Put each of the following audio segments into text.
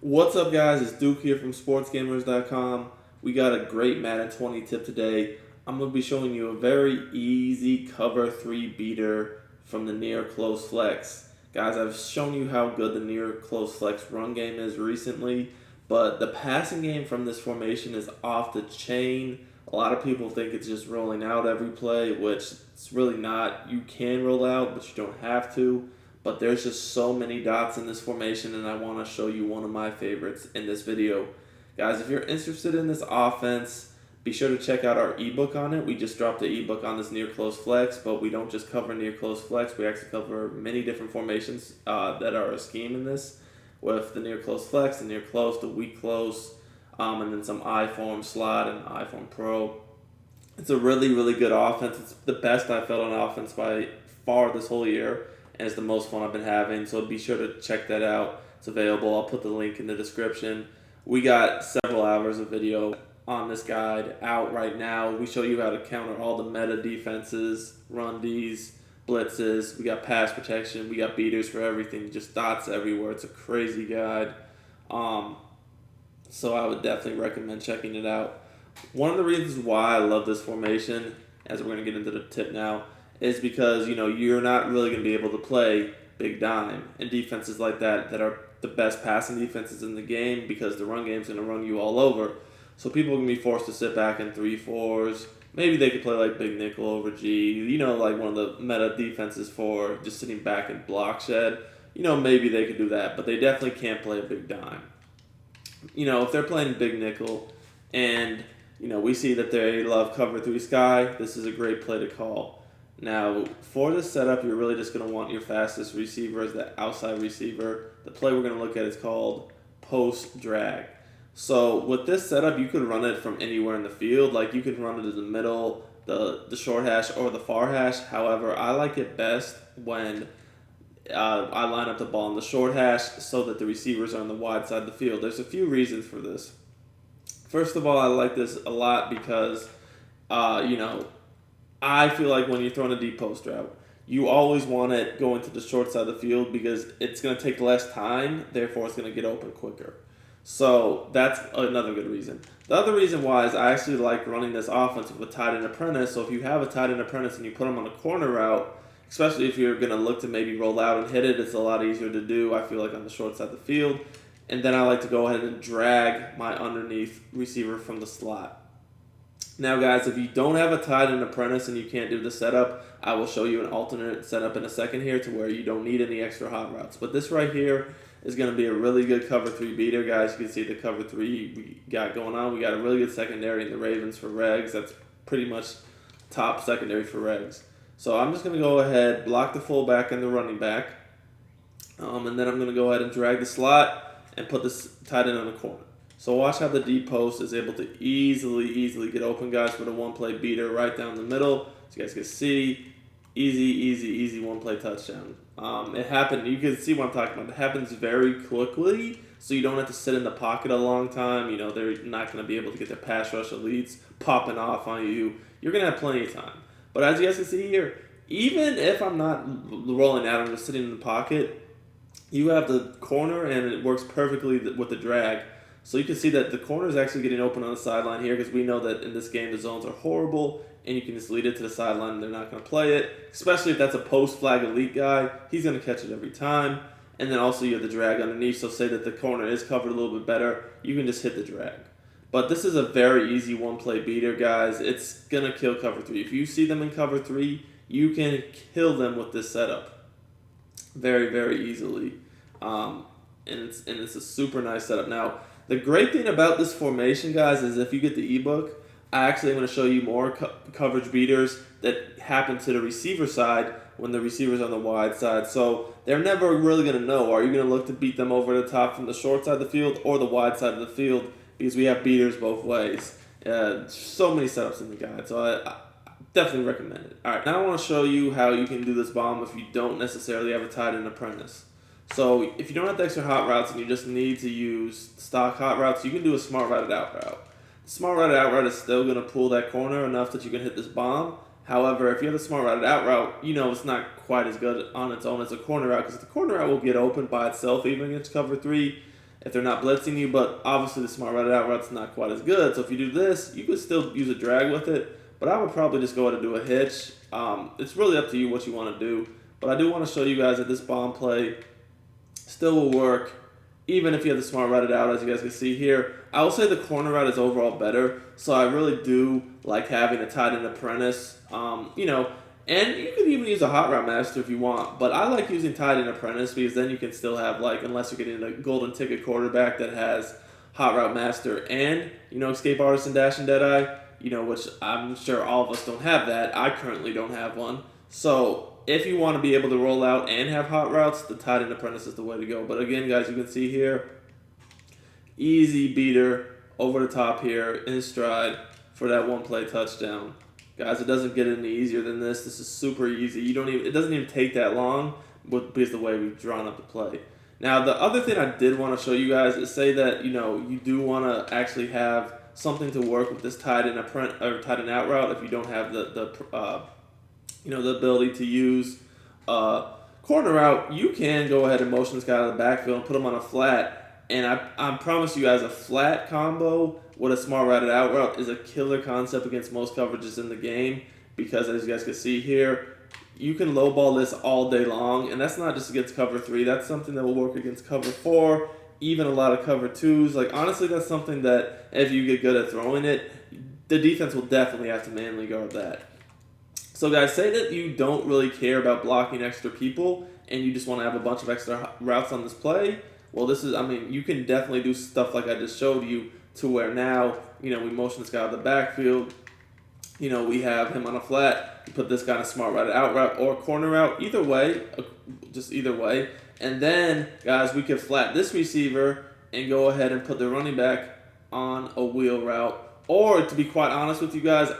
What's up, guys? It's Duke here from SportsGamers.com. We got a great Madden 20 tip today. I'm going to be showing you a very easy cover 3 beater from the near close flex. Guys, I've shown you how good the near close flex run game is recently, but the passing game from this formation is off the chain. A lot of people think it's just rolling out every play, which it's really not. You can roll out, but you don't have to. But there's just so many dots in this formation, and I want to show you one of my favorites in this video. Guys, if you're interested in this offense, be sure to check out our ebook on it. We just dropped the ebook on this near close flex, but we don't just cover near close flex. We actually cover many different formations that are a scheme in this, with the near close flex, the near close, the weak close, and then some I-form slot and I-form pro. It's a really, really good offense. It's the best I've felt on offense by far this whole year, and it's the most fun I've been having, so be sure to check that out. It's available. I'll put the link in the description. We got several hours of video on this guide out right now. We show you how to counter all the meta defenses, run Ds, blitzes. We got pass protection. We got beaters for everything. Just dots everywhere. It's a crazy guide. So I would definitely recommend checking it out. One of the reasons why I love this formation, as we're going to get into the tip now, is because you're not really going to be able to play big dime and defenses like that are the best passing defenses in the game, because the run game's going to run you all over. So people are going to be forced to sit back in 3-4s. Maybe they could play like big nickel over G, like one of the meta defenses for just sitting back in block shed. Maybe they could do that, but they definitely can't play a big dime. If they're playing big nickel and we see that they love cover 3 sky, this is a great play to call. Now, for this setup, you're really just going to want your fastest receiver as the outside receiver. The play we're going to look at is called post drag. So with this setup, you could run it from anywhere in the field. Like, you could run it in the middle, the short hash, or the far hash. However, I like it best when I line up the ball in the short hash so that the receivers are on the wide side of the field. There's a few reasons for this. First of all, I like this a lot because, I feel like when you're throwing a deep post route, you always want it going to the short side of the field because it's going to take less time, therefore it's going to get open quicker. So that's another good reason. The other reason why is I actually like running this offense with a tight end apprentice. So if you have a tight end apprentice and you put them on a corner route, especially if you're going to look to maybe roll out and hit it, it's a lot easier to do, I feel like, on the short side of the field. And then I like to go ahead and drag my underneath receiver from the slot. Now, guys, if you don't have a tight end apprentice and you can't do the setup, I will show you an alternate setup in a second here to where you don't need any extra hot routes. But this right here is going to be a really good cover 3 beater, guys. You can see the cover 3 we got going on. We got a really good secondary in the Ravens for regs. That's pretty much top secondary for regs. So I'm just going to go ahead, block the fullback and the running back. And then I'm going to go ahead and drag the slot and put this tight end on the corner. So watch how the deep post is able to easily get open, guys, with a one-play beater right down the middle. So you guys can see, easy one-play touchdown. It happened, you can see what I'm talking about. It happens very quickly, so you don't have to sit in the pocket a long time. They're not going to be able to get their pass rush elites popping off on you. You're going to have plenty of time. But as you guys can see here, even if I'm not rolling out, I'm just sitting in the pocket, you have the corner, and it works perfectly with the drag. So you can see that the corner is actually getting open on the sideline here, because we know that in this game the zones are horrible, and you can just lead it to the sideline and they're not going to play it, especially if that's a post-flag elite guy. He's going to catch it every time. And then also you have the drag underneath, so say that the corner is covered a little bit better, you can just hit the drag. But this is a very easy one-play beater, guys. It's going to kill cover 3. If you see them in cover 3, you can kill them with this setup very easily. And it's a super nice setup. Now, the great thing about this formation, guys, is if you get the ebook, I actually am going to show you more coverage beaters that happen to the receiver side when the receiver's on the wide side. So they're never really going to know, are you going to look to beat them over the top from the short side of the field or the wide side of the field, because we have beaters both ways. So many setups in the guide, so I definitely recommend it. All right, now I want to show you how you can do this bomb if you don't necessarily have a tight end apprentice. So if you don't have the extra hot routes and you just need to use stock hot routes, you can do a smart routed out route. The smart routed out route is still going to pull that corner enough that you can hit this bomb. However, if you have the smart routed out route, it's not quite as good on its own as a corner route, because the corner route will get open by itself even against cover 3. if they're not blitzing you, but obviously the smart out route's not quite as good. So if you do this, you could still use a drag with it, but I would probably just go ahead and do a hitch. It's really up to you what you want to do, but I do want to show you guys that this bomb play still will work, even if you have the smart route out, as you guys can see here. I will say the corner route is overall better, so I really do like having a tight end apprentice. And you can even use a hot route master if you want, but I like using tight end apprentice because then you can still have, like, unless you're getting a golden ticket quarterback that has hot route master and, escape artist and dash and deadeye, which I'm sure all of us don't have that. I currently don't have one. So if you want to be able to roll out and have hot routes, the tight end apprentice is the way to go. But again, guys, you can see here, easy beater over the top here in stride for that one play touchdown. Guys, it doesn't get any easier than this. This is super easy. It doesn't even take that long because the way we've drawn up the play. Now, the other thing I did want to show you guys is say that, you do want to actually have something to work with this tight end out route if you don't have the ability to use corner route. You can go ahead and motion this guy out of the backfield and put him on a flat. And I promise you guys, a flat combo with a smart routed out route is a killer concept against most coverages in the game, because as you guys can see here, you can lowball this all day long, and that's not just against cover 3. That's something that will work against cover 4, even a lot of cover 2s. Like, honestly, that's something that if you get good at throwing it, the defense will definitely have to manually guard that. So guys, say that you don't really care about blocking extra people and you just want to have a bunch of extra routes on this play. Well, you can definitely do stuff like I just showed you, to where now, we motion this guy out of the backfield. We have him on a flat. You put this guy in a smart out route or corner route. Either way, just either way. And then, guys, we can flat this receiver and go ahead and put the running back on a wheel route. Or, to be quite honest with you guys,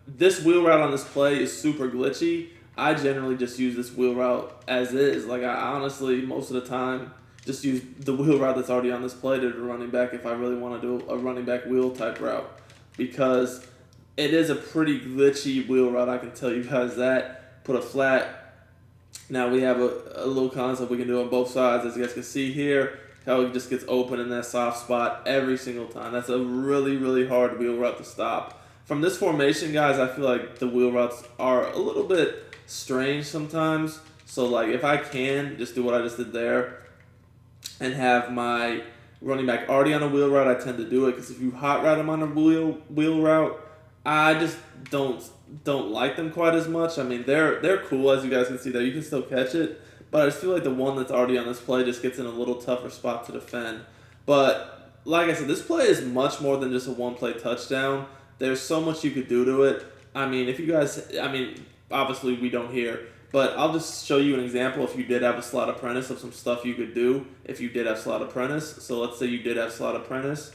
this wheel route on this play is super glitchy. I generally just use this wheel route as is. Like, I honestly, most of the time, just use the wheel route that's already on this play to the running back if I really want to do a running back wheel type route, because it is a pretty glitchy wheel route, I can tell you guys that. Put a flat. Now we have a little concept we can do on both sides, as you guys can see here, how it just gets open in that soft spot every single time. That's a really, really hard wheel route to stop. From this formation, guys, I feel like the wheel routes are a little bit strange sometimes. So, like, if I can just do what I just did there and have my running back already on a wheel route, I tend to do it, because if you hot route them on a wheel route, I just don't like them quite as much. I mean, they're cool, as you guys can see there. You can still catch it, but I just feel like the one that's already on this play just gets in a little tougher spot to defend. But like I said, this play is much more than just a one-play touchdown. There's so much you could do to it. Obviously we don't here, but I'll just show you an example if you did have a slot apprentice of some stuff you could do if you did have slot apprentice. So let's say you did have slot apprentice.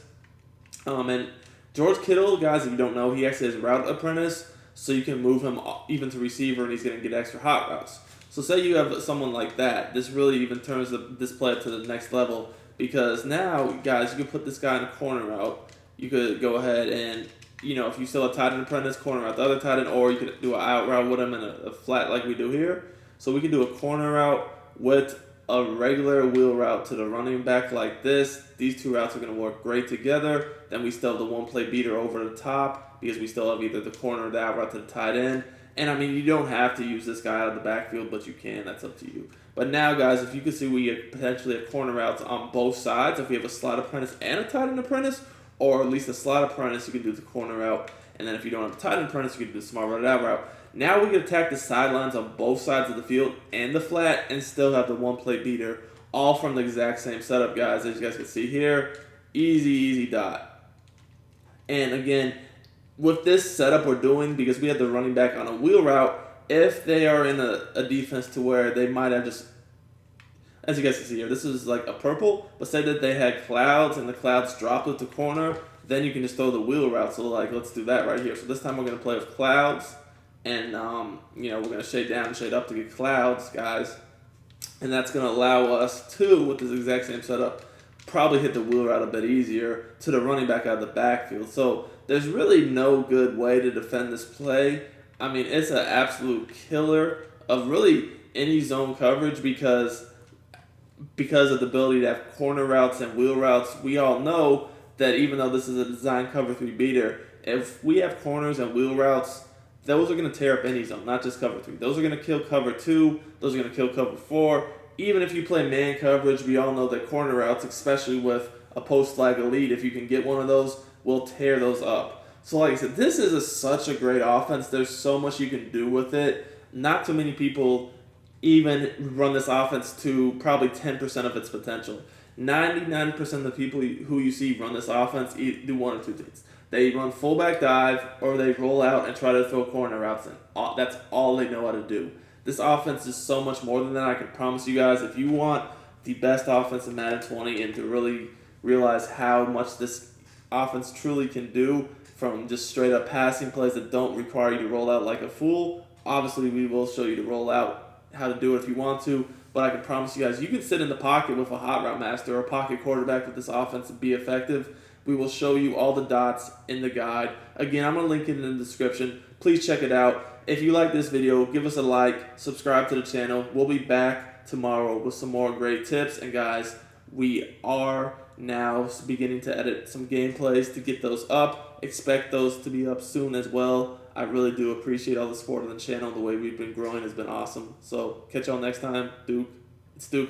And George Kittle, guys, if you don't know, he actually has route apprentice, so you can move him even to receiver and he's going to get extra hot routes. So say you have someone like that, this really even turns this play up to the next level, because now, guys, you can put this guy in a corner route. You could go ahead and, if you still have tight end apprentice, corner route the other tight end, or you could do an out route with him in a flat like we do here. So we can do a corner route with a regular wheel route to the running back like this. These two routes are going to work great together. Then we still have the one-play beater over the top, because we still have either the corner or the out route to the tight end. And, you don't have to use this guy out of the backfield, but you can. That's up to you. But now, guys, if you can see, we potentially have corner routes on both sides. If we have a slot apprentice and a tight end apprentice, or at least a slot apprentice, you can do the corner route. And then if you don't have a tight end apprentice, you can do the smart route out route. Now we can attack the sidelines on both sides of the field and the flat and still have the one-play beater, all from the exact same setup, guys. As you guys can see here, easy dot. And again, with this setup we're doing, because we have the running back on a wheel route, if they are in a defense to where they might have just, as you guys can see here, this is like a purple, but say that they had clouds and the clouds dropped at the corner, then you can just throw the wheel route. So, like, let's do that right here. So this time we're going to play with clouds, and, we're going to shade down and shade up to get clouds, guys. And that's going to allow us to, with this exact same setup, probably hit the wheel route a bit easier to the running back out of the backfield. So there's really no good way to defend this play. It's an absolute killer of really any zone coverage, because because of the ability to have corner routes and wheel routes. We all know that even though this is a design cover 3 beater, if we have corners and wheel routes, those are going to tear up any zone, not just cover 3. Those are going to kill cover 2. Those are going to kill cover 4. Even if you play man coverage, we all know that corner routes, especially with a post flag elite, if you can get one of those, will tear those up. So like I said, this is such a great offense. There's so much you can do with it. Not too many people even run this offense to probably 10% of its potential. 99% of the people who you see run this offense do one or two things. They run fullback dive, or they roll out and try to throw corner routes in. That's all they know how to do. This offense is so much more than that. I can promise you guys, if you want the best offense in Madden 20 and to really realize how much this offense truly can do from just straight up passing plays that don't require you to roll out like a fool, obviously we will show you to roll out how to do it if you want to, but I can promise you guys, you can sit in the pocket with a hot route master or a pocket quarterback with this offense and be effective. We will show you all the dots in the guide. Again, I'm going to link it in the description. Please check it out. If you like this video, give us a like, subscribe to the channel. We'll be back tomorrow with some more great tips. And guys, we are now beginning to edit some gameplays to get those up. Expect those to be up soon as well. I really do appreciate all the support on the channel. The way we've been growing has been awesome. So catch y'all next time. Duke. It's Duke.